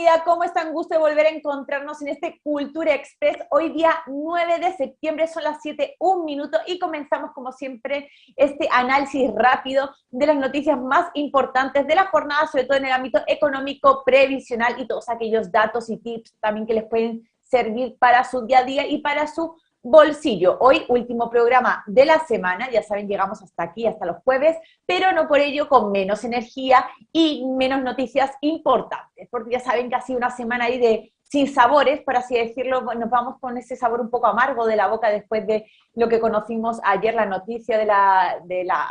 día, ¿cómo están? Gusto de volver a encontrarnos en este Cultura Express. Hoy día 9 de septiembre, son las 7:01 y comenzamos como siempre este análisis rápido de las noticias más importantes de la jornada, sobre todo en el ámbito económico, previsional y todos aquellos datos y tips también que les pueden servir para su día a día y para su bolsillo. Hoy, último programa de la semana, ya saben, llegamos hasta aquí, hasta los jueves, pero no por ello con menos energía y menos noticias importantes, porque ya saben que ha sido una semana ahí de sin sabores, por así decirlo. Nos vamos con ese sabor un poco amargo de la boca después de lo que conocimos ayer, la noticia de la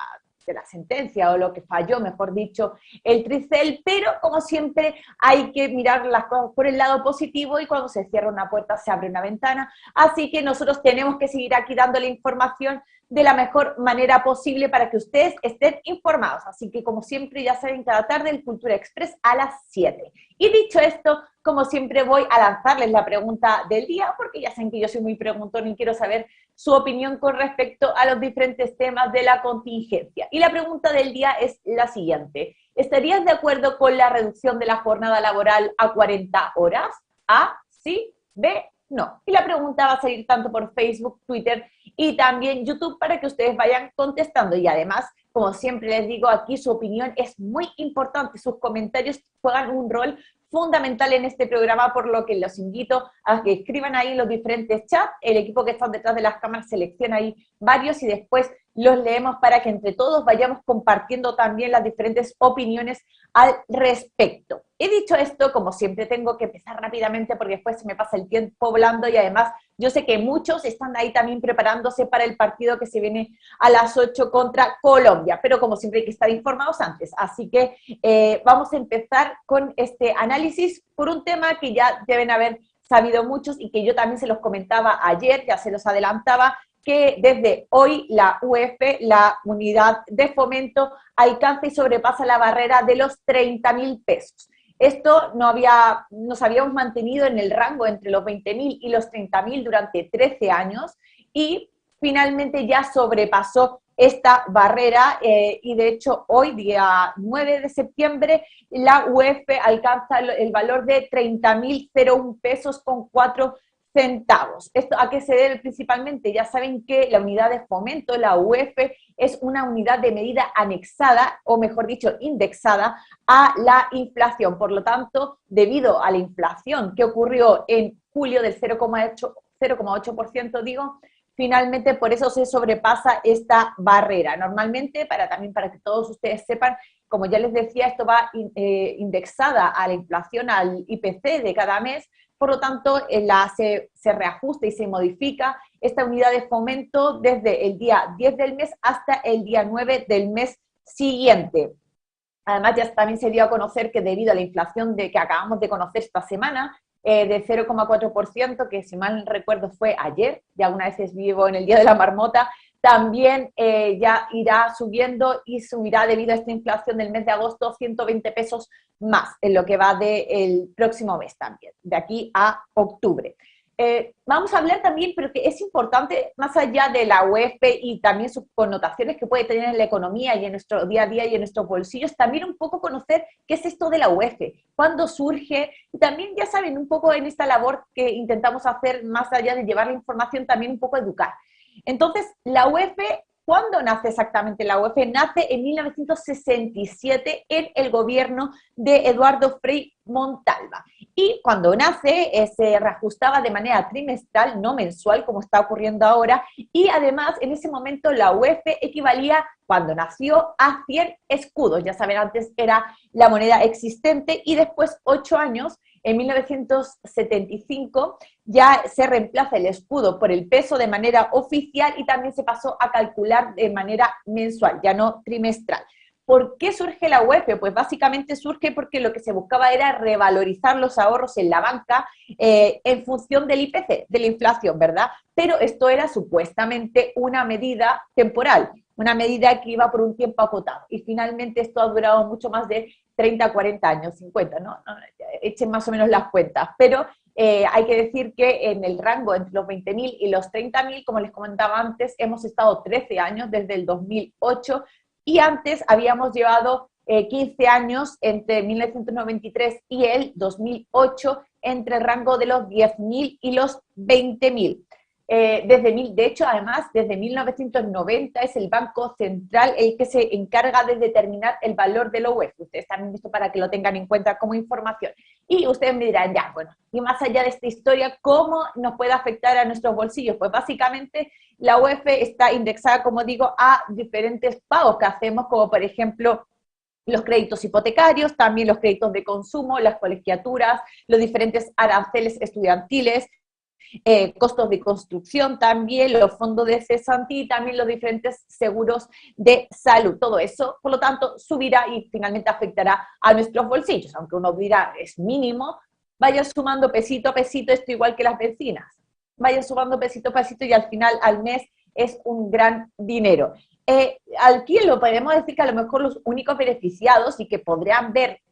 sentencia, o lo que falló, mejor dicho, el Tricel, pero como siempre hay que mirar las cosas por el lado positivo y cuando se cierra una puerta se abre una ventana, así que nosotros tenemos que seguir aquí dándole información de la mejor manera posible para que ustedes estén informados, así que como siempre ya saben, cada tarde el Cultura Express a las 7. Y dicho esto, como siempre voy a lanzarles la pregunta del día, porque ya saben que yo soy muy preguntón y quiero saber su opinión con respecto a los diferentes temas de la contingencia. Y la pregunta del día es la siguiente: ¿estarías de acuerdo con la reducción de la jornada laboral a 40 horas? A, sí, B, no. Y la pregunta va a salir tanto por Facebook, Twitter y también YouTube para que ustedes vayan contestando. Y además, como siempre les digo, aquí su opinión es muy importante. Sus comentarios juegan un rol fundamental en este programa, por lo que los invito a que escriban ahí los diferentes chats. El equipo que está detrás de las cámaras selecciona ahí varios y después los leemos para que entre todos vayamos compartiendo también las diferentes opiniones al respecto. He dicho esto, como siempre tengo que empezar rápidamente porque después se me pasa el tiempo volando y además yo sé que muchos están ahí también preparándose para el partido que se viene a las 8 contra Colombia, pero como siempre hay que estar informados antes, así que vamos a empezar con este análisis por un tema que ya deben haber sabido muchos y que yo también se los comentaba ayer, ya se los adelantaba, que desde hoy la UF, la unidad de fomento, alcanza y sobrepasa la barrera de los 30.000 pesos. Esto nos habíamos mantenido en el rango entre los 20.000 y los 30.000 durante 13 años y finalmente ya sobrepasó esta barrera y de hecho hoy, día 9 de septiembre, la UF alcanza el valor de 30.001 pesos con 4 centavos. ¿Esto a qué se debe principalmente? Ya saben que la unidad de fomento, la UF, es una unidad de medida anexada, o mejor dicho, indexada a la inflación. Por lo tanto, debido a la inflación que ocurrió en julio del 0,8%, digo, finalmente por eso se sobrepasa esta barrera. Normalmente, también para que todos ustedes sepan, como ya les decía, esto va indexada a la inflación, al IPC de cada mes. Por lo tanto, se reajusta y se modifica esta unidad de fomento desde el día 10 del mes hasta el día 9 del mes siguiente. Además, ya también se dio a conocer que debido a la inflación que acabamos de conocer esta semana, de 0,4%, que si mal recuerdo fue ayer, ya una vez vivo en el Día de la Marmota, también ya irá subiendo y subirá debido a esta inflación del mes de agosto 120 pesos más en lo que va del próximo mes también, de aquí a octubre. Vamos a hablar también, pero que es importante, más allá de la UEF y también sus connotaciones que puede tener en la economía y en nuestro día a día y en nuestros bolsillos, también un poco conocer qué es esto de la UEF, cuándo surge, y también ya saben, un poco en esta labor que intentamos hacer, más allá de llevar la información, también un poco educar. Entonces, la UEF, ¿cuándo nace exactamente la UEF? Nace en 1967 en el gobierno de Eduardo Frei Montalva. Y cuando nace, se reajustaba de manera trimestral, no mensual, como está ocurriendo ahora, y además, en ese momento, la UEF equivalía, cuando nació, a 100 escudos. Ya saben, antes era la moneda existente, y después, 8 años, en 1975, ya se reemplaza el escudo por el peso de manera oficial y también se pasó a calcular de manera mensual, ya no trimestral. ¿Por qué surge la UEF? Pues básicamente surge porque lo que se buscaba era revalorizar los ahorros en la banca en función del IPC, de la inflación, ¿verdad? Pero esto era supuestamente una medida temporal, una medida que iba por un tiempo acotado. Y finalmente esto ha durado mucho más de 30, 40 años, 50, ¿no? Echen más o menos las cuentas. Pero hay que decir que en el rango entre los 20.000 y los 30.000, como les comentaba antes, hemos estado 13 años, desde el 2008, y antes habíamos llevado 15 años entre 1993 y el 2008 entre el rango de los 10.000 y los 20.000. De hecho, además, desde 1990 es el Banco Central el que se encarga de determinar el valor de la UEF. Ustedes también esto para que lo tengan en cuenta como información. Y ustedes me dirán, ya, bueno, y más allá de esta historia, ¿cómo nos puede afectar a nuestros bolsillos? Pues básicamente la UEF está indexada, como digo, a diferentes pagos que hacemos, como por ejemplo los créditos hipotecarios, también los créditos de consumo, las colegiaturas, los diferentes aranceles estudiantiles, costos de construcción también, los fondos de cesantía y también los diferentes seguros de salud. Todo eso, por lo tanto, subirá y finalmente afectará a nuestros bolsillos. Aunque uno dirá, es mínimo, vaya sumando pesito a pesito, esto igual que las bencinas. Vaya sumando pesito a pesito y al final, al mes, es un gran dinero. Aquí lo podemos decir que a lo mejor los únicos beneficiados y que podrían ver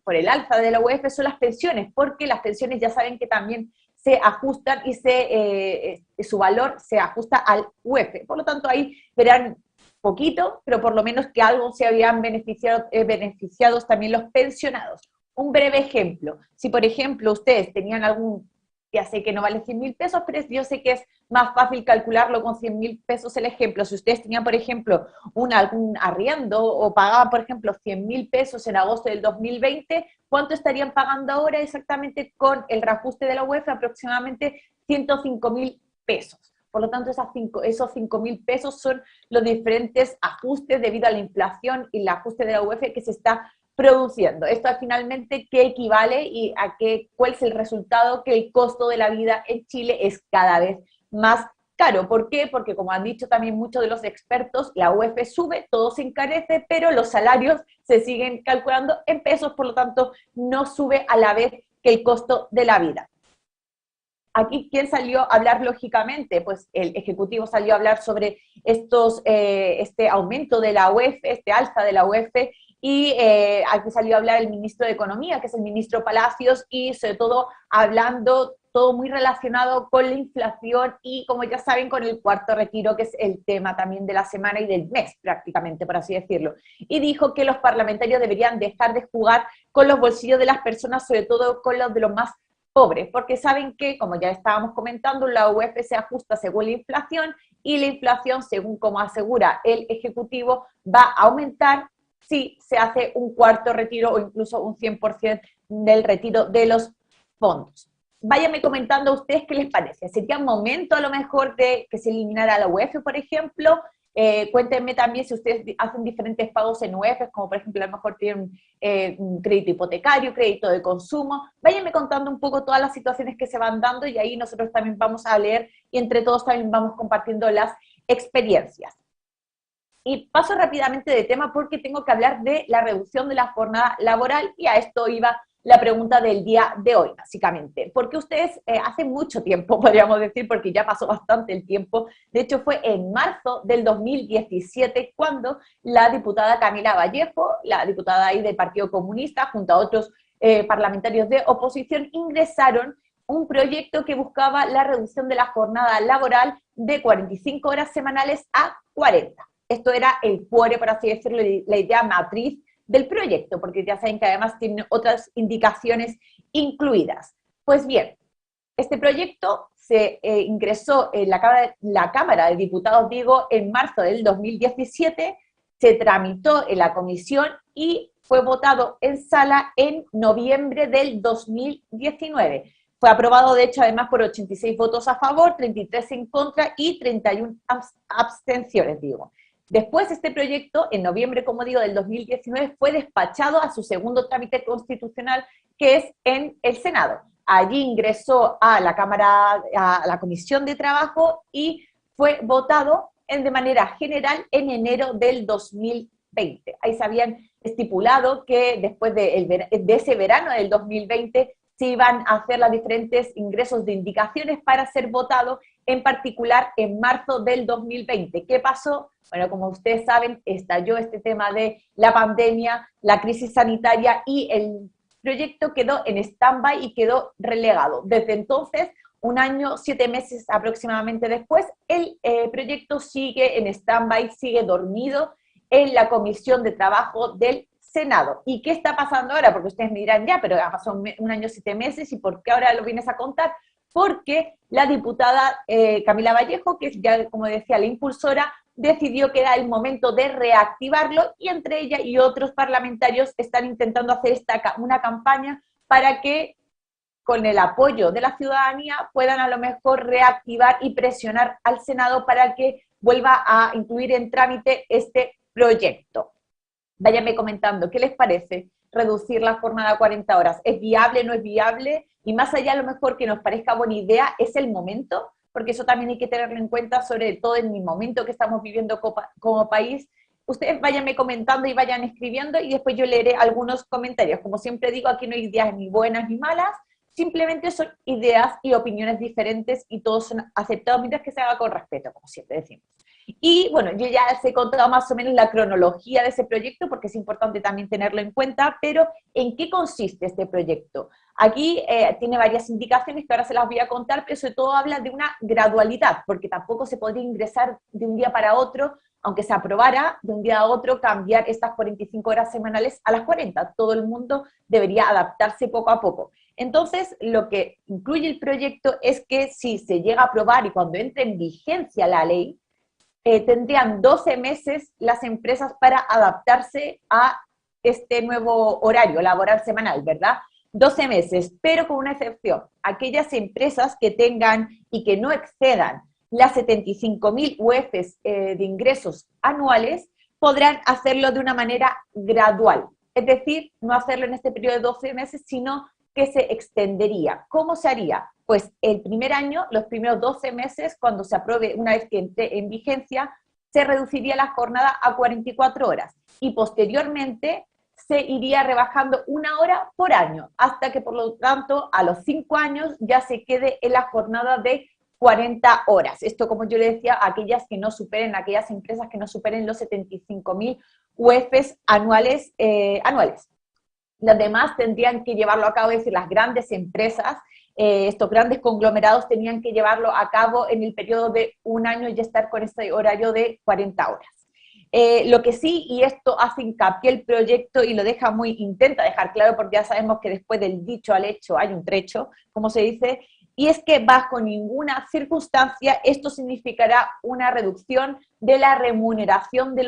por el alza de la UEF son las pensiones, porque las pensiones ya saben que también se ajustan y su valor se ajusta al UEF. Por lo tanto, ahí verán poquito, pero por lo menos que algo se habían beneficiados también los pensionados. Un breve ejemplo, si por ejemplo ustedes tenían ya sé que no vale 100.000 pesos, pero yo sé que es más fácil calcularlo con 100.000 pesos el ejemplo. Si ustedes tenían, por ejemplo, algún arriendo o pagaban, por ejemplo, 100.000 pesos en agosto del 2020, ¿cuánto estarían pagando ahora exactamente con el reajuste de la UEF? Aproximadamente 105.000 pesos. Por lo tanto, esos 5.000 pesos son los diferentes ajustes debido a la inflación y el ajuste de la UEF que se está produciendo. Esto finalmente, ¿qué equivale y cuál es el resultado? Que el costo de la vida en Chile es cada vez más caro. ¿Por qué? Porque como han dicho también muchos de los expertos, la UEF sube, todo se encarece, pero los salarios se siguen calculando en pesos, por lo tanto no sube a la vez que el costo de la vida. Aquí, ¿quién salió a hablar lógicamente? Pues el Ejecutivo salió a hablar sobre este aumento de la UEF, este alza de la UEF, y aquí salió a hablar el ministro de Economía, que es el ministro Palacios, y sobre todo hablando todo muy relacionado con la inflación y, como ya saben, con el cuarto retiro, que es el tema también de la semana y del mes, prácticamente, por así decirlo. Y dijo que los parlamentarios deberían dejar de jugar con los bolsillos de las personas, sobre todo con los de los más pobres, porque saben que, como ya estábamos comentando, la UEF se ajusta según la inflación y la inflación, según como asegura el Ejecutivo, va a aumentar si se hace un cuarto retiro o incluso un 100% del retiro de los fondos. Váyanme comentando a ustedes qué les parece. ¿Sería un momento a lo mejor de que se eliminara la UEF, por ejemplo? Cuéntenme también si ustedes hacen diferentes pagos en UEF, como por ejemplo a lo mejor tienen un crédito hipotecario, crédito de consumo. Váyanme contando un poco todas las situaciones que se van dando y ahí nosotros también vamos a leer y entre todos también vamos compartiendo las experiencias. Y paso rápidamente de tema porque tengo que hablar de la reducción de la jornada laboral y a esto iba la pregunta del día de hoy, básicamente. Porque ustedes hace mucho tiempo, podríamos decir, porque ya pasó bastante el tiempo, de hecho fue en marzo del 2017 cuando la diputada Camila Vallejo, la diputada ahí del Partido Comunista, junto a otros parlamentarios de oposición, ingresaron un proyecto que buscaba la reducción de la jornada laboral de 45 horas semanales a 40. Esto era el cuore, por así decirlo, la idea matriz del proyecto, porque ya saben que además tiene otras indicaciones incluidas. Pues bien, este proyecto se ingresó en la Cámara de Diputados, digo, en marzo del 2017, se tramitó en la comisión y fue votado en sala en noviembre del 2019. Fue aprobado, de hecho, además por 86 votos a favor, 33 en contra y 31 abstenciones, digo. Después este proyecto, en noviembre, como digo, del 2019, fue despachado a su segundo trámite constitucional, que es en el Senado. Allí ingresó a la Cámara, a la Comisión de Trabajo y fue votado de manera general en enero del 2020. Ahí se habían estipulado que después de ese verano del 2020 se iban a hacer los diferentes ingresos de indicaciones para ser votado, en particular en marzo del 2020. ¿Qué pasó? Bueno, como ustedes saben, estalló este tema de la pandemia, la crisis sanitaria y el proyecto quedó en stand-by y quedó relegado. Desde entonces, un año, 7 meses aproximadamente después, el proyecto sigue en stand-by, sigue dormido en la Comisión de Trabajo del Senado. ¿Y qué está pasando ahora? Porque ustedes me dirán, ya, pero ha pasado un año, 7 meses, ¿y por qué ahora lo vienes a contar? Porque la diputada Camila Vallejo, que es ya, como decía, la impulsora, decidió que era el momento de reactivarlo y entre ella y otros parlamentarios están intentando hacer una campaña para que con el apoyo de la ciudadanía puedan a lo mejor reactivar y presionar al Senado para que vuelva a incluir en trámite este proyecto. Váyanme comentando, ¿qué les parece reducir la jornada a 40 horas? ¿Es viable, no es viable? Y más allá, a lo mejor que nos parezca buena idea, ¿es el momento? Porque eso también hay que tenerlo en cuenta, sobre todo en el momento que estamos viviendo como país. Ustedes váyanme comentando y vayan escribiendo y después yo leeré algunos comentarios. Como siempre digo, aquí no hay ideas ni buenas ni malas, simplemente son ideas y opiniones diferentes y todos son aceptados mientras que se haga con respeto, como siempre decimos. Y bueno, yo ya les he contado más o menos la cronología de ese proyecto porque es importante también tenerlo en cuenta, pero ¿en qué consiste este proyecto? Aquí tiene varias indicaciones que ahora se las voy a contar, pero sobre todo habla de una gradualidad, porque tampoco se podría ingresar de un día para otro, aunque se aprobara de un día a otro cambiar estas 45 horas semanales a las 40. Todo el mundo debería adaptarse poco a poco. Entonces, lo que incluye el proyecto es que si se llega a aprobar y cuando entre en vigencia la ley, tendrían 12 meses las empresas para adaptarse a este nuevo horario laboral semanal, ¿verdad? 12 meses, pero con una excepción. Aquellas empresas que tengan y que no excedan las 75.000 UFs de ingresos anuales podrán hacerlo de una manera gradual. Es decir, no hacerlo en este periodo de 12 meses, sino que se extendería. ¿Cómo se haría? Pues el primer año, los primeros 12 meses, cuando se apruebe, una vez que entre en vigencia, se reduciría la jornada a 44 horas y posteriormente se iría rebajando 1 hora por año, hasta que por lo tanto a los 5 años ya se quede en la jornada de 40 horas. Esto, como yo le decía, aquellas que no superen, aquellas empresas que no superen los 75.000 UFs anuales. Las demás tendrían que llevarlo a cabo, es decir, las grandes empresas, estos grandes conglomerados tenían que llevarlo a cabo en el periodo de 1 año y estar con este horario de 40 horas. Lo que sí, y esto hace hincapié el proyecto y lo deja intenta dejar claro, porque ya sabemos que después del dicho al hecho hay un trecho, como se dice, y es que bajo ninguna circunstancia esto significará una reducción de la remuneración de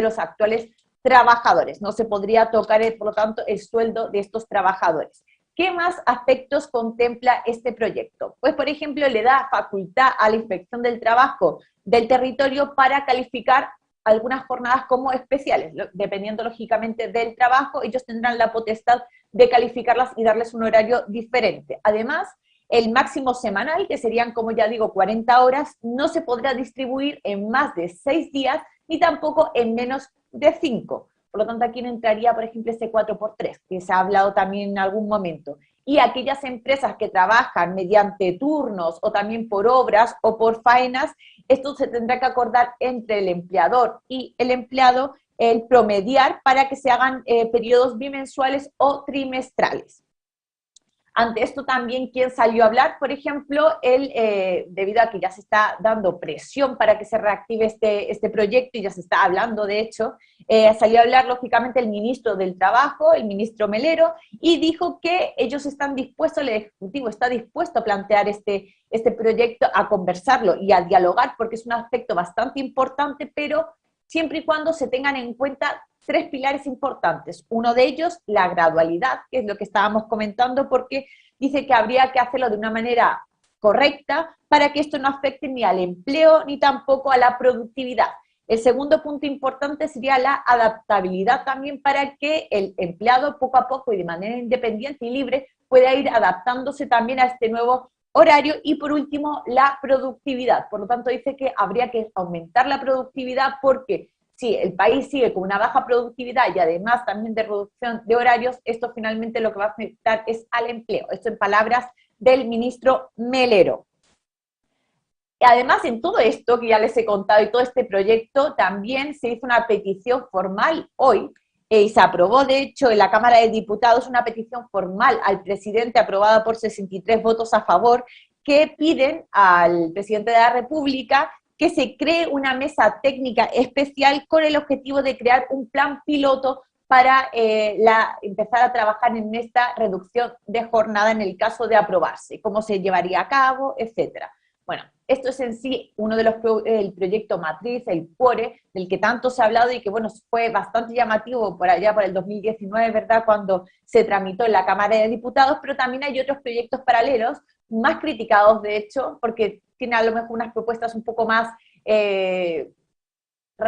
los actuales trabajadores. No se podría tocar, por lo tanto, el sueldo de estos trabajadores. ¿Qué más aspectos contempla este proyecto? Pues, por ejemplo, le da facultad a la Inspección del Trabajo del territorio para calificar algunas jornadas como especiales, dependiendo lógicamente del trabajo, ellos tendrán la potestad de calificarlas y darles un horario diferente. Además, el máximo semanal, que serían, como ya digo, 40 horas, no se podrá distribuir en más de 6 días, ni tampoco en menos de 5. Por lo tanto, aquí no entraría, por ejemplo, ese 4x3, que se ha hablado también en algún momento. Y aquellas empresas que trabajan mediante turnos o también por obras o por faenas, esto se tendrá que acordar entre el empleador y el empleado, el promediar para que se hagan periodos bimensuales o trimestrales. Ante esto también, ¿quién salió a hablar? Por ejemplo, debido a que ya se está dando presión para que se reactive este proyecto, y ya se está hablando, de hecho, salió a hablar, lógicamente, el ministro del Trabajo, el ministro Melero, y dijo que ellos están dispuestos, el Ejecutivo está dispuesto a plantear este proyecto, a conversarlo y a dialogar, porque es un aspecto bastante importante, pero siempre y cuando se tengan en cuenta 3 pilares importantes. Uno de ellos, la gradualidad, que es lo que estábamos comentando, porque dice que habría que hacerlo de una manera correcta para que esto no afecte ni al empleo ni tampoco a la productividad. El segundo punto importante sería la adaptabilidad también, para que el empleado poco a poco y de manera independiente y libre pueda ir adaptándose también a este nuevo horario. Y por último, la productividad. Por lo tanto, dice que habría que aumentar la productividad, porque si el país sigue con una baja productividad y además también de reducción de horarios, esto finalmente lo que va a afectar es al empleo. Esto en palabras del ministro Melero. Y además, en todo esto que ya les he contado y todo este proyecto, también se hizo una petición formal hoy, y se aprobó, de hecho, en la Cámara de Diputados una petición formal al presidente, aprobada por 63 votos a favor, que piden al presidente de la República que se cree una mesa técnica especial con el objetivo de crear un plan piloto para empezar a trabajar en esta reducción de jornada en el caso de aprobarse, cómo se llevaría a cabo, etcétera. Bueno, esto es en sí uno de el proyecto matriz, el PORE, del que tanto se ha hablado y que, bueno, fue bastante llamativo por allá, por el 2019, ¿verdad?, cuando se tramitó en la Cámara de Diputados, pero también hay otros proyectos paralelos, más criticados, de hecho, porque tiene a lo mejor unas propuestas un poco más,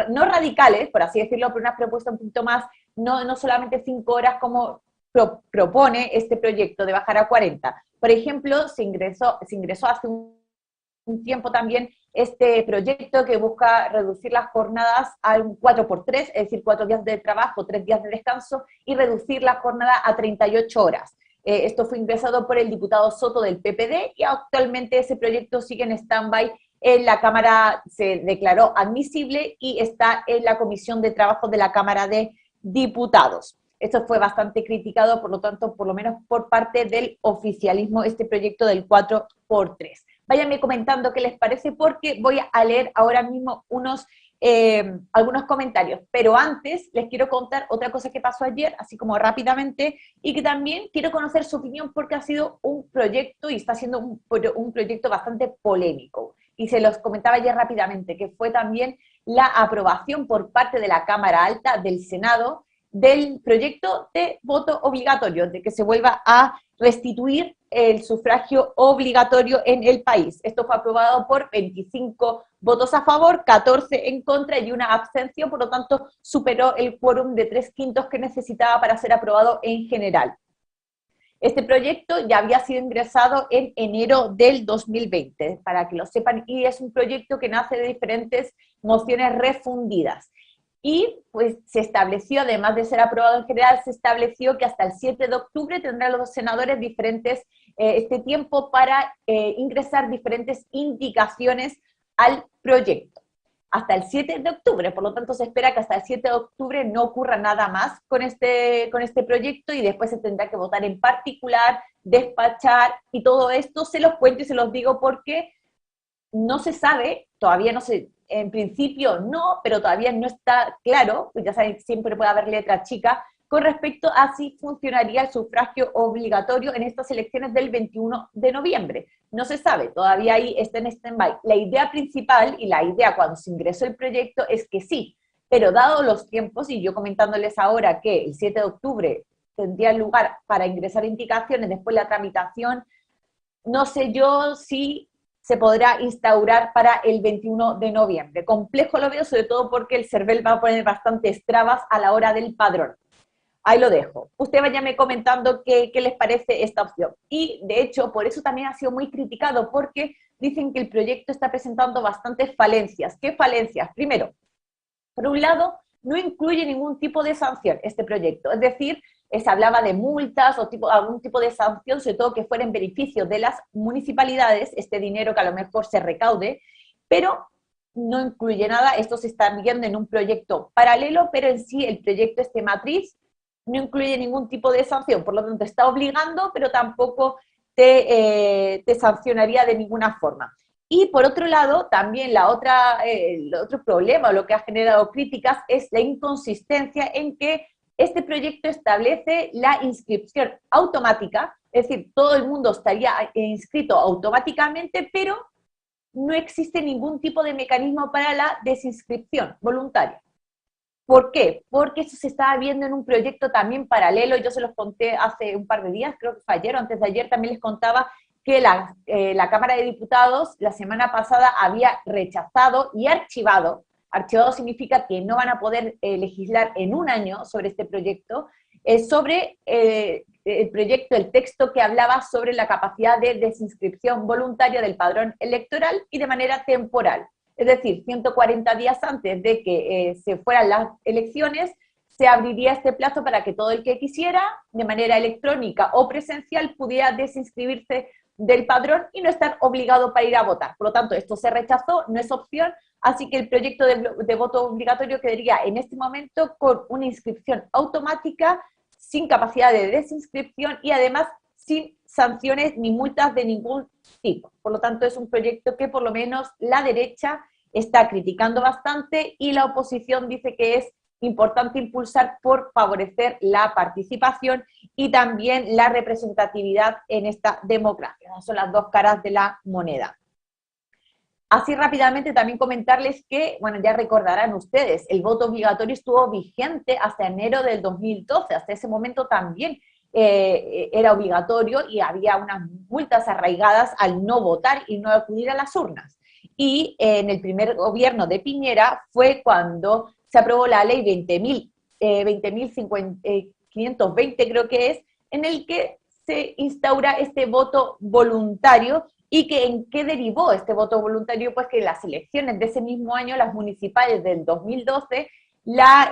no radicales, por así decirlo, pero unas propuestas un poquito más, no solamente 5 horas como propone este proyecto de bajar a 40. Por ejemplo, se ingresó hace un tiempo también este proyecto que busca reducir las jornadas a un 4x3, es decir, 4 días de trabajo, 3 días de descanso, y reducir la jornada a 38 horas. Esto fue ingresado por el diputado Soto del PPD y actualmente ese proyecto sigue en stand-by. En la Cámara se declaró admisible y está en la Comisión de Trabajo de la Cámara de Diputados. Esto fue bastante criticado, por lo tanto, por lo menos por parte del oficialismo, este proyecto del 4x3. Váyanme comentando qué les parece, porque voy a leer ahora mismo algunos comentarios, pero antes les quiero contar otra cosa que pasó ayer, así como rápidamente, y que también quiero conocer su opinión porque ha sido un proyecto y está siendo un proyecto bastante polémico. Y se los comentaba ayer rápidamente, que fue también la aprobación por parte de la Cámara Alta del Senado del proyecto de voto obligatorio, de que se vuelva a restituir el sufragio obligatorio en el país. Esto fue aprobado por 25 votos a favor, 14 en contra y una abstención, por lo tanto superó el quórum de 3/5 que necesitaba para ser aprobado en general. Este proyecto ya había sido ingresado en enero del 2020, para que lo sepan, y es un proyecto que nace de diferentes mociones refundidas. Y pues se estableció, además de ser aprobado en general, se estableció que hasta el 7 de octubre tendrán los senadores este tiempo para ingresar diferentes indicaciones al proyecto. Hasta el 7 de octubre, por lo tanto se espera que hasta el 7 de octubre no ocurra nada más con este proyecto y después se tendrá que votar en particular, despachar, y todo esto se los cuento y se los digo porque no se sabe, todavía no se, en principio no, pero todavía no está claro, pues ya saben, siempre puede haber letra chica, con respecto a si funcionaría el sufragio obligatorio en estas elecciones del 21 de noviembre. No se sabe, todavía ahí está en stand-by. La idea principal y la idea cuando se ingresó el proyecto es que sí, pero dado los tiempos, y yo comentándoles ahora que el 7 de octubre tendría lugar para ingresar indicaciones, después la tramitación, no sé yo si se podrá instaurar para el 21 de noviembre. Complejo lo veo, sobre todo porque el CERVEL va a poner bastantes trabas a la hora del padrón. Ahí lo dejo. Usted váyame comentando qué les parece esta opción. Y, de hecho, por eso también ha sido muy criticado, porque dicen que el proyecto está presentando bastantes falencias. ¿Qué falencias? Primero, por un lado, no incluye ningún tipo de sanción este proyecto. Es decir, se hablaba de multas o algún tipo de sanción, sobre todo que fuera en beneficio de las municipalidades, este dinero que a lo mejor se recaude, pero no incluye nada. Esto se está viendo en un proyecto paralelo, pero en sí el proyecto matriz no incluye ningún tipo de sanción, por lo tanto está obligando, pero tampoco te sancionaría de ninguna forma. Y por otro lado, también el otro problema, o lo que ha generado críticas, es la inconsistencia en que este proyecto establece la inscripción automática, es decir, todo el mundo estaría inscrito automáticamente, pero no existe ningún tipo de mecanismo para la desinscripción voluntaria. ¿Por qué? Porque eso se estaba viendo en un proyecto también paralelo, yo se los conté hace un par de días, creo que fue ayer o antes de ayer, también les contaba que la Cámara de Diputados la semana pasada había rechazado y archivado significa que no van a poder legislar en un año sobre este proyecto, sobre el proyecto, el texto que hablaba sobre la capacidad de desinscripción voluntaria del padrón electoral y de manera temporal. Es decir, 140 días antes de que se fueran las elecciones, se abriría este plazo para que todo el que quisiera, de manera electrónica o presencial, pudiera desinscribirse del padrón y no estar obligado para ir a votar. Por lo tanto, esto se rechazó, no es opción, así que el proyecto de voto obligatorio quedaría en este momento con una inscripción automática, sin capacidad de desinscripción y además sin sanciones ni multas de ningún tipo. Por lo tanto, es un proyecto que por lo menos la derecha está criticando bastante y la oposición dice que es importante impulsar por favorecer la participación y también la representatividad en esta democracia. Esas son las dos caras de la moneda. Así rápidamente también comentarles que, bueno, ya recordarán ustedes, el voto obligatorio estuvo vigente hasta enero del 2012, hasta ese momento también era obligatorio y había unas multas arraigadas al no votar y no acudir a las urnas. Y en el primer gobierno de Piñera fue cuando se aprobó la ley 20.520, creo que es, en el que se instaura este voto voluntario. ¿Y que en qué derivó este voto voluntario? Pues que en las elecciones de ese mismo año, las municipales del 2012, la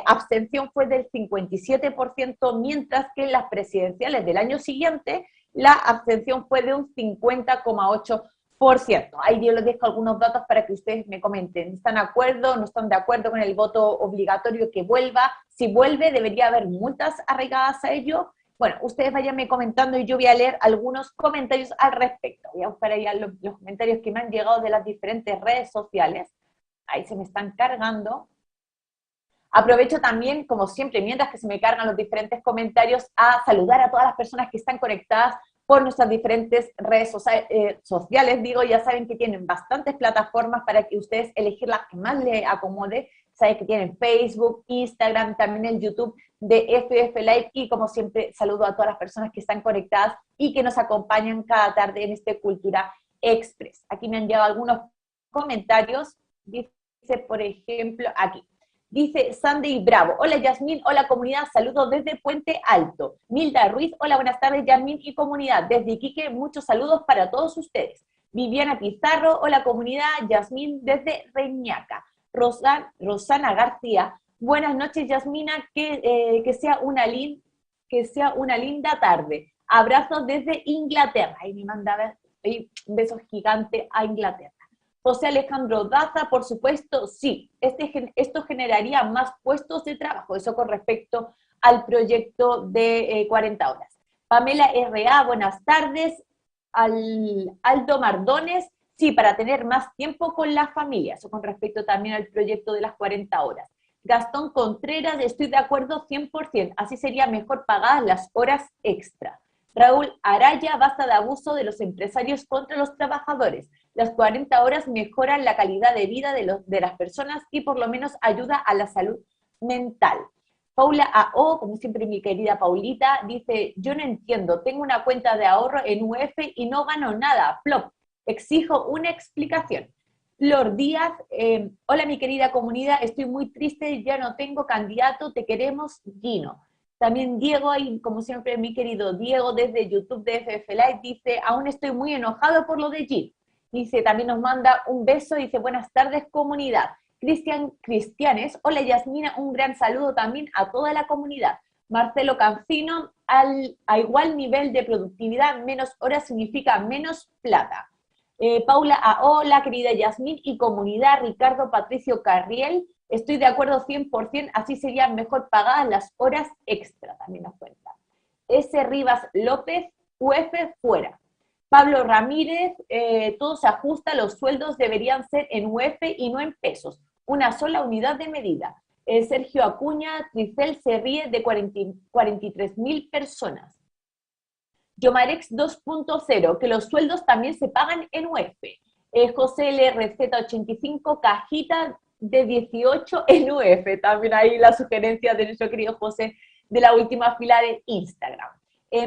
abstención fue del 57%, mientras que en las presidenciales del año siguiente, la abstención fue de un 50,8%. Ahí yo les dejo algunos datos para que ustedes me comenten. ¿Están de acuerdo? ¿No están de acuerdo con el voto obligatorio que vuelva? Si vuelve, ¿debería haber multas arraigadas a ello? Bueno, ustedes vayanme comentando y yo voy a leer algunos comentarios al respecto. Voy a buscar ahí los comentarios que me han llegado de las diferentes redes sociales. Ahí se me están cargando. Aprovecho también, como siempre, mientras que se me cargan los diferentes comentarios, a saludar a todas las personas que están conectadas por nuestras diferentes redes sociales. Ya saben que tienen bastantes plataformas para que ustedes elegir las que más les acomode. Saben que tienen Facebook, Instagram, también el YouTube de FF Live, y como siempre saludo a todas las personas que están conectadas y que nos acompañan cada tarde en este Cultura Express. Aquí me han llegado algunos comentarios. Dice, por ejemplo, aquí. Dice Sandy Bravo: hola Yasmín, hola comunidad, saludos desde Puente Alto. Milda Ruiz: hola, buenas tardes Yasmín y comunidad. Desde Iquique, muchos saludos para todos ustedes. Viviana Pizarro: hola comunidad, Yasmín desde Reñaca. Rosana García: buenas noches Yasmina, que sea una linda tarde. Abrazos desde Inglaterra. Ahí me mandaba besos gigantes a Inglaterra. José Alejandro Daza: por supuesto, sí, esto generaría más puestos de trabajo, eso con respecto al proyecto de 40 horas. Pamela R.A., buenas tardes. Aldo Mardones: sí, para tener más tiempo con la familia, eso con respecto también al proyecto de las 40 horas. Gastón Contreras: estoy de acuerdo 100%, así sería mejor pagadas las horas extra. Raúl Araya: basta de abuso de los empresarios contra los trabajadores. Las 40 horas mejoran la calidad de vida de las personas y por lo menos ayuda a la salud mental. Paula A.O., como siempre mi querida Paulita, dice: yo no entiendo, tengo una cuenta de ahorro en UF y no gano nada, flop, exijo una explicación. Flor Díaz: hola mi querida comunidad, estoy muy triste, ya no tengo candidato, te queremos, Gino. También Diego, ahí como siempre mi querido Diego desde YouTube de FF Live, dice: aún estoy muy enojado por lo de Gino. Dice, también nos manda un beso, dice: buenas tardes comunidad. Cristian Cristianes: hola Yasmina, un gran saludo también a toda la comunidad. Marcelo Cancino: a igual nivel de productividad, menos horas significa menos plata. Paula A. hola querida Yasmín y comunidad. Ricardo Patricio Carriel: estoy de acuerdo 100%, así serían mejor pagadas las horas extra, también nos cuenta. S. Rivas López: UF fuera. Pablo Ramírez: todo se ajusta, los sueldos deberían ser en UF y no en pesos, una sola unidad de medida. Sergio Acuña: Tricel se ríe de 43.000 personas. Yomarex 2.0: que los sueldos también se pagan en UF. José LRZ85: cajita de 18 en UF. También ahí la sugerencia de nuestro querido José de la última fila de Instagram.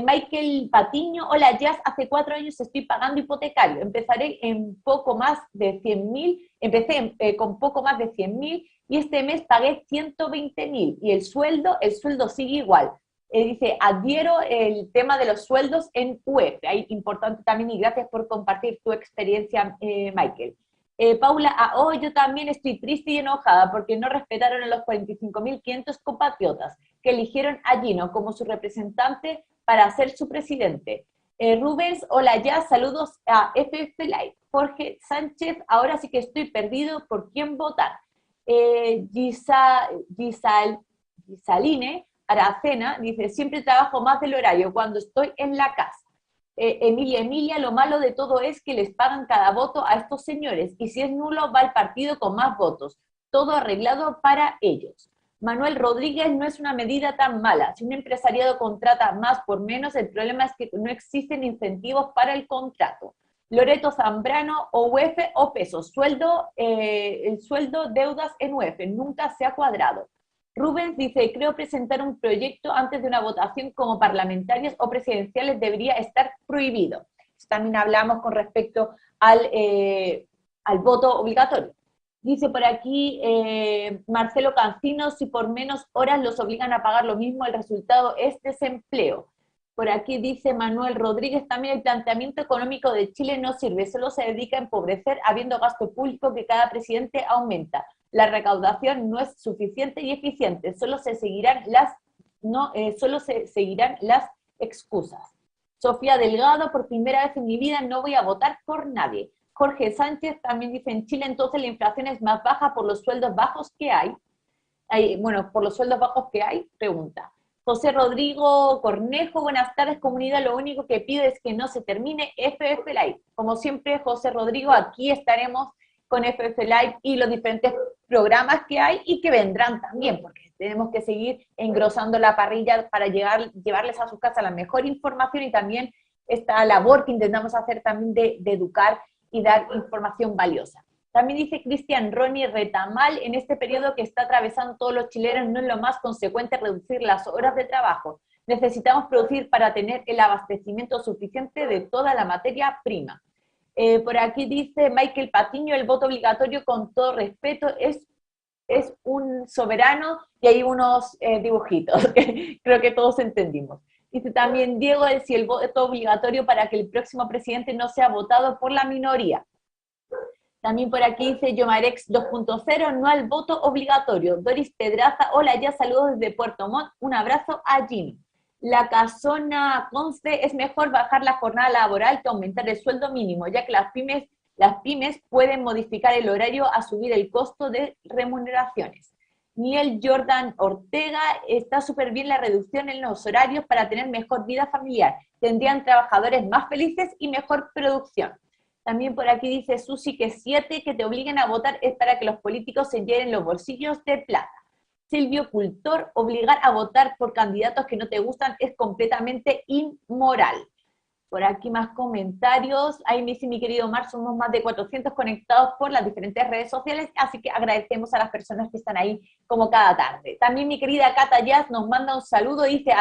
Michael Patiño: hola Jazz, hace 4 años estoy pagando hipotecario, empecé con poco más de 100.000 y este mes pagué 120.000 y el sueldo sigue igual. Dice, adhiero el tema de los sueldos en UF, ahí importante también, y gracias por compartir tu experiencia, Michael. Paula A.O., yo también estoy triste y enojada porque no respetaron a los 45.500 compatriotas que eligieron a Gino como su representante para ser su presidente. Rubens: hola ya, saludos a FF Live. Jorge Sánchez: ahora sí que estoy perdido por quién votar. Gisaline Aracena dice: siempre trabajo más del horario cuando estoy en la casa. Emilia: lo malo de todo es que les pagan cada voto a estos señores y si es nulo va el partido con más votos, todo arreglado para ellos. Manuel Rodríguez, no es una medida tan mala. Si un empresariado contrata más por menos, el problema es que no existen incentivos para el contrato. Loreto Zambrano, o UEF o pesos. El sueldo, deudas en UEF, nunca se ha cuadrado. Rubens dice, creo presentar un proyecto antes de una votación como parlamentarios o presidenciales debería estar prohibido. También hablamos con respecto al voto obligatorio. Dice por aquí Marcelo Cancino, si por menos horas los obligan a pagar lo mismo, el resultado es desempleo. Por aquí dice Manuel Rodríguez, también el planteamiento económico de Chile no sirve, solo se dedica a empobrecer habiendo gasto público que cada presidente aumenta. La recaudación no es suficiente y eficiente, solo se seguirán las excusas. Sofía Delgado, por primera vez en mi vida no voy a votar por nadie. Jorge Sánchez también dice, en Chile entonces la inflación es más baja por los sueldos bajos que hay. Bueno, por los sueldos bajos que hay, pregunta. José Rodrigo Cornejo, buenas tardes comunidad, lo único que pido es que no se termine FF Live. Como siempre, José Rodrigo, aquí estaremos con FF Live y los diferentes programas que hay y que vendrán también, porque tenemos que seguir engrosando la parrilla para llevarles a sus casas la mejor información y también esta labor que intentamos hacer también de educar y dar información valiosa. También dice Cristian Ronnie Retamal, en este periodo que está atravesando todos los chilenos no es lo más consecuente reducir las horas de trabajo. Necesitamos producir para tener el abastecimiento suficiente de toda la materia prima. Por aquí dice Michael Patiño, el voto obligatorio con todo respeto es un soberano, y hay unos dibujitos que creo que todos entendimos. Dice también Diego, si el voto obligatorio para que el próximo presidente no sea votado por la minoría. También por aquí dice Yomarex 2.0, no al voto obligatorio. Doris Pedraza, hola, ya saludos desde Puerto Montt, un abrazo a Jimmy. La Casona Conste, es mejor bajar la jornada laboral que aumentar el sueldo mínimo, ya que las pymes pueden modificar el horario a subir el costo de remuneraciones. Niel Jordan Ortega, está súper bien la reducción en los horarios para tener mejor vida familiar. Tendrían trabajadores más felices y mejor producción. También por aquí dice Susi que 7, que te obliguen a votar es para que los políticos se llenen los bolsillos de plata. Silvio Cultor, obligar a votar por candidatos que no te gustan es completamente inmoral. Por aquí más comentarios. Ahí me dice mi querido Omar, somos más de 400 conectados por las diferentes redes sociales, así que agradecemos a las personas que están ahí como cada tarde. También mi querida Cata Jazz nos manda un saludo, dice,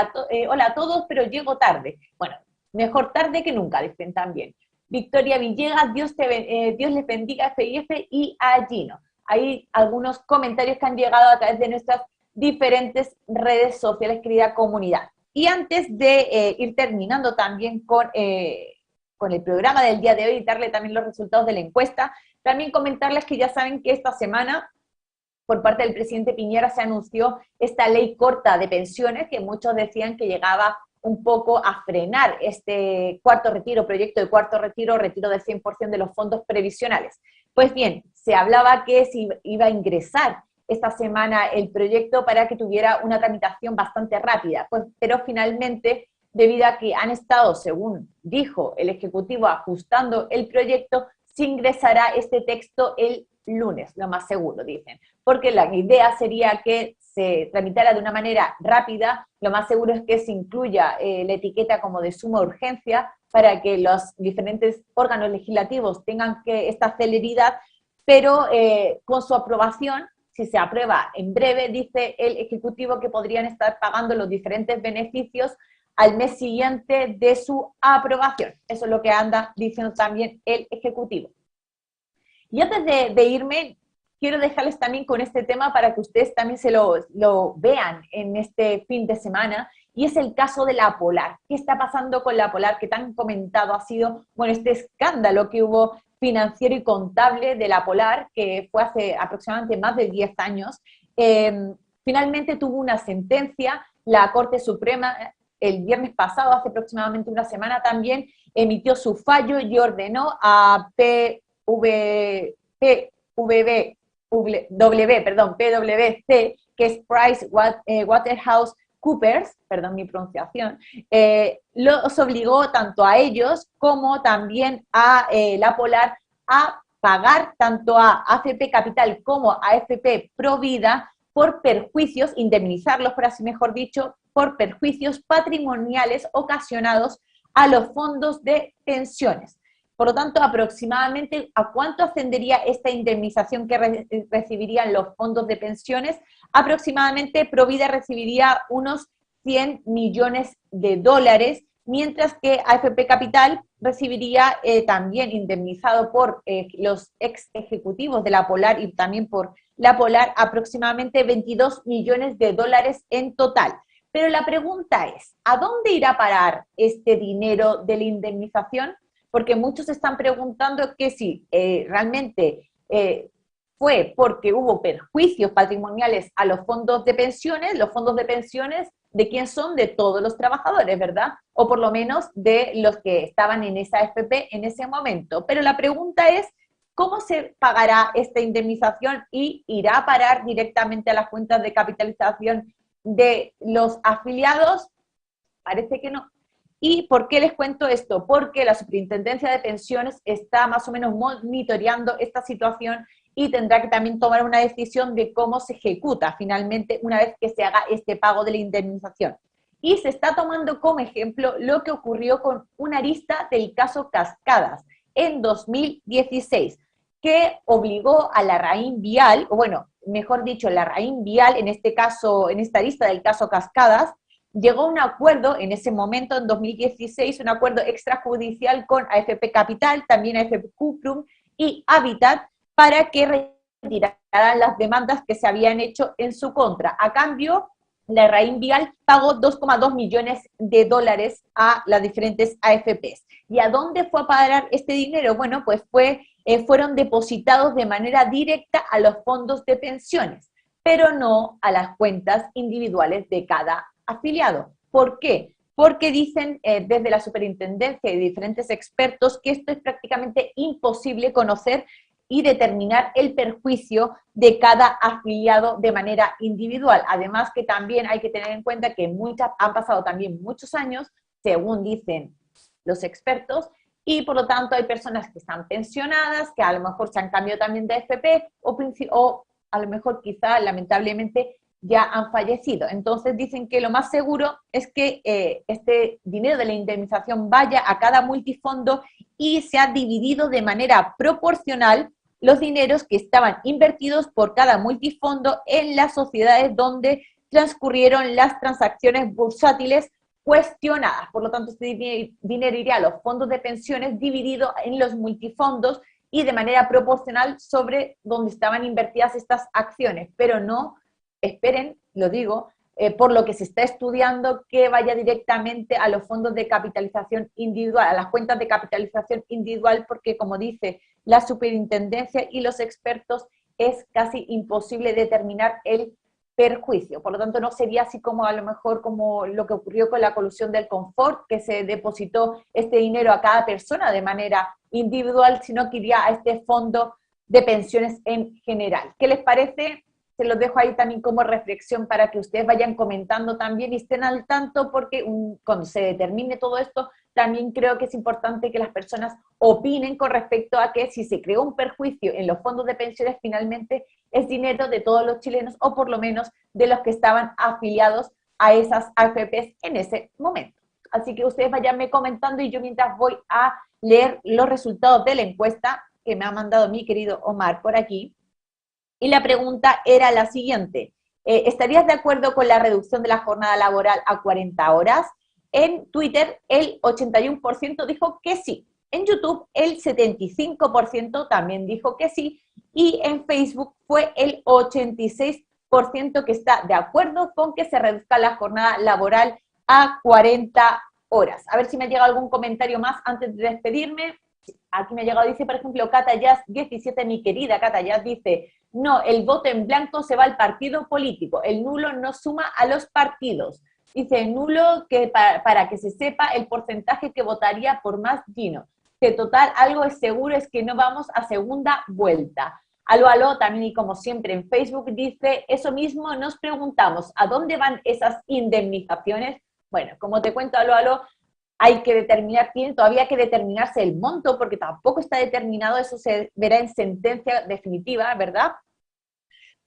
hola a todos, pero llego tarde. Bueno, mejor tarde que nunca, dicen también. Victoria Villegas, Dios les bendiga a FIF y a Gino. Hay algunos comentarios que han llegado a través de nuestras diferentes redes sociales, querida comunidad. Y antes de ir terminando también con el programa del día de hoy y darle también los resultados de la encuesta, también comentarles que ya saben que esta semana, por parte del presidente Piñera, se anunció esta ley corta de pensiones, que muchos decían que llegaba un poco a frenar este cuarto retiro, proyecto de cuarto retiro, retiro del 100% de los fondos previsionales. Pues bien, se hablaba que se iba a ingresar esta semana el proyecto para que tuviera una tramitación bastante rápida, pues, pero finalmente, debido a que han estado, según dijo el Ejecutivo, ajustando el proyecto, se ingresará este texto el lunes, lo más seguro, dicen, porque la idea sería que se tramitara de una manera rápida, lo más seguro es que se incluya la etiqueta como de suma urgencia para que los diferentes órganos legislativos tengan esta celeridad, pero con su aprobación, si se aprueba en breve, dice el Ejecutivo que podrían estar pagando los diferentes beneficios al mes siguiente de su aprobación. Eso es lo que anda diciendo también el Ejecutivo. Y antes de irme, quiero dejarles también con este tema para que ustedes también se lo vean en este fin de semana, y es el caso de la Polar. ¿Qué está pasando con la Polar? Que tan comentado ha sido, bueno, este escándalo que hubo financiero y contable de la Polar, que fue hace aproximadamente más de 10 años. Finalmente tuvo una sentencia, la Corte Suprema el viernes pasado, hace aproximadamente una semana también, emitió su fallo y ordenó a PwC, que es PricewaterhouseCoopers, perdón mi pronunciación, los obligó tanto a ellos como también a la Polar a pagar tanto a AFP Capital como a AFP Provida por perjuicios, indemnizarlos, por así mejor dicho, por perjuicios patrimoniales ocasionados a los fondos de pensiones. Por lo tanto, aproximadamente, ¿a cuánto ascendería esta indemnización que recibirían los fondos de pensiones? Aproximadamente, Provida recibiría unos 100 millones de dólares, mientras que AFP Capital recibiría también indemnizado por los ex ejecutivos de la Polar y también por la Polar aproximadamente 22 millones de dólares en total. Pero la pregunta es, ¿a dónde irá a parar este dinero de la indemnización? Porque muchos están preguntando que si realmente fue porque hubo perjuicios patrimoniales a los fondos de pensiones. Los fondos de pensiones, ¿de quién son? De todos los trabajadores, ¿verdad? O por lo menos de los que estaban en esa AFP en ese momento. Pero la pregunta es, ¿cómo se pagará esta indemnización y irá a parar directamente a las cuentas de capitalización de los afiliados? Parece que no. ¿Y por qué les cuento esto? Porque la Superintendencia de Pensiones está más o menos monitoreando esta situación y tendrá que también tomar una decisión de cómo se ejecuta finalmente una vez que se haga este pago de la indemnización. Y se está tomando como ejemplo lo que ocurrió con una arista del caso Cascadas en 2016, que obligó a la Larraín Vial, o bueno, mejor dicho, la Larraín Vial, en este caso, en esta arista del caso Cascadas, llegó a un acuerdo en ese momento, en 2016, un acuerdo extrajudicial con AFP Capital, también AFP Cuprum y Habitat, para que retiraran las demandas que se habían hecho en su contra. A cambio, la Larraín Vial pagó 2,2 millones de dólares a las diferentes AFPs. ¿Y a dónde fue a parar este dinero? Bueno, pues fueron depositados de manera directa a los fondos de pensiones, pero no a las cuentas individuales de cada afiliado. ¿Por qué? Porque dicen desde la superintendencia y diferentes expertos que esto es prácticamente imposible conocer y determinar el perjuicio de cada afiliado de manera individual. Además que también hay que tener en cuenta que han pasado también muchos años, según dicen los expertos, y por lo tanto hay personas que están pensionadas, que a lo mejor se han cambiado también de AFP o a lo mejor quizá lamentablemente ya han fallecido. Entonces dicen que lo más seguro es que este dinero de la indemnización vaya a cada multifondo y se ha dividido de manera proporcional los dineros que estaban invertidos por cada multifondo en las sociedades donde transcurrieron las transacciones bursátiles cuestionadas. Por lo tanto, este dinero iría a los fondos de pensiones dividido en los multifondos y de manera proporcional sobre donde estaban invertidas estas acciones, pero no, esperen, lo digo, por lo que se está estudiando, que vaya directamente a los fondos de capitalización individual, a las cuentas de capitalización individual, porque como dice la superintendencia y los expertos, es casi imposible determinar el perjuicio. Por lo tanto, no sería así como a lo mejor como lo que ocurrió con la colusión del confort, que se depositó este dinero a cada persona de manera individual, sino que iría a este fondo de pensiones en general. ¿Qué les parece? Se los dejo ahí también como reflexión para que ustedes vayan comentando también y estén al tanto, porque cuando se determine todo esto, también creo que es importante que las personas opinen con respecto a que si se creó un perjuicio en los fondos de pensiones, finalmente es dinero de todos los chilenos, o por lo menos de los que estaban afiliados a esas AFPs en ese momento. Así que ustedes vayanme comentando y yo mientras voy a leer los resultados de la encuesta que me ha mandado mi querido Omar por aquí. Y la pregunta era la siguiente: ¿estarías de acuerdo con la reducción de la jornada laboral a 40 horas? En Twitter el 81% dijo que sí. En YouTube el 75% también dijo que sí. Y en Facebook fue el 86% que está de acuerdo con que se reduzca la jornada laboral a 40 horas. A ver si me llega algún comentario más antes de despedirme. Aquí me ha llegado, dice, por ejemplo, Cata Jazz 17, mi querida Cata Jazz dice: no, el voto en blanco se va al partido político, el nulo no suma a los partidos. Dice, nulo que para que se sepa el porcentaje que votaría por más Gino. Que total, algo es seguro, es que no vamos a segunda vuelta. Aló, también, y como siempre en Facebook dice, eso mismo nos preguntamos, ¿a dónde van esas indemnizaciones? Bueno, como te cuento, aló, hay que determinar, todavía que determinarse el monto, porque tampoco está determinado, eso se verá en sentencia definitiva, ¿verdad?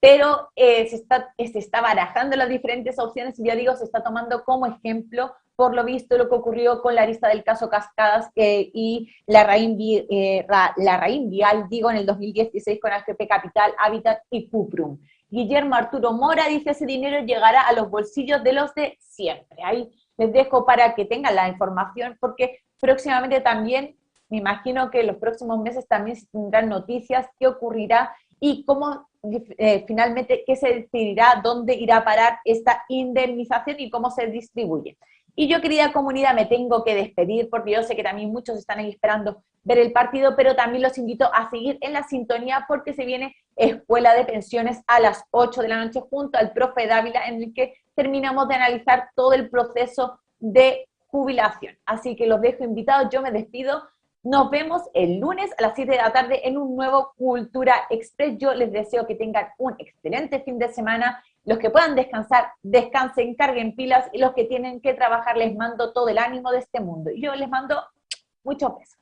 pero se está barajando las diferentes opciones y ya digo, se está tomando como ejemplo, por lo visto, lo que ocurrió con la lista del caso Cascadas y la Raín Vial, digo, en el 2016 con AFP Capital, Habitat y Cuprum. Guillermo Arturo Mora dice, ese dinero llegará a los bolsillos de los de siempre. Ahí les dejo para que tengan la información, porque próximamente también, me imagino que en los próximos meses también se tendrán noticias, qué ocurrirá y cómo finalmente, qué se decidirá, dónde irá a parar esta indemnización y cómo se distribuye. Y yo, querida comunidad, me tengo que despedir porque yo sé que también muchos están ahí esperando ver el partido, pero también los invito a seguir en la sintonía porque se viene Escuela de Pensiones a las 8 de la noche junto al profe Dávila, en el que terminamos de analizar todo el proceso de jubilación. Así que los dejo invitados, yo me despido. Nos vemos el lunes a las 7 de la tarde en un nuevo Cultura Express. Yo les deseo que tengan un excelente fin de semana. Los que puedan descansar, descansen, carguen pilas, y los que tienen que trabajar les mando todo el ánimo de este mundo. Y yo les mando muchos besos.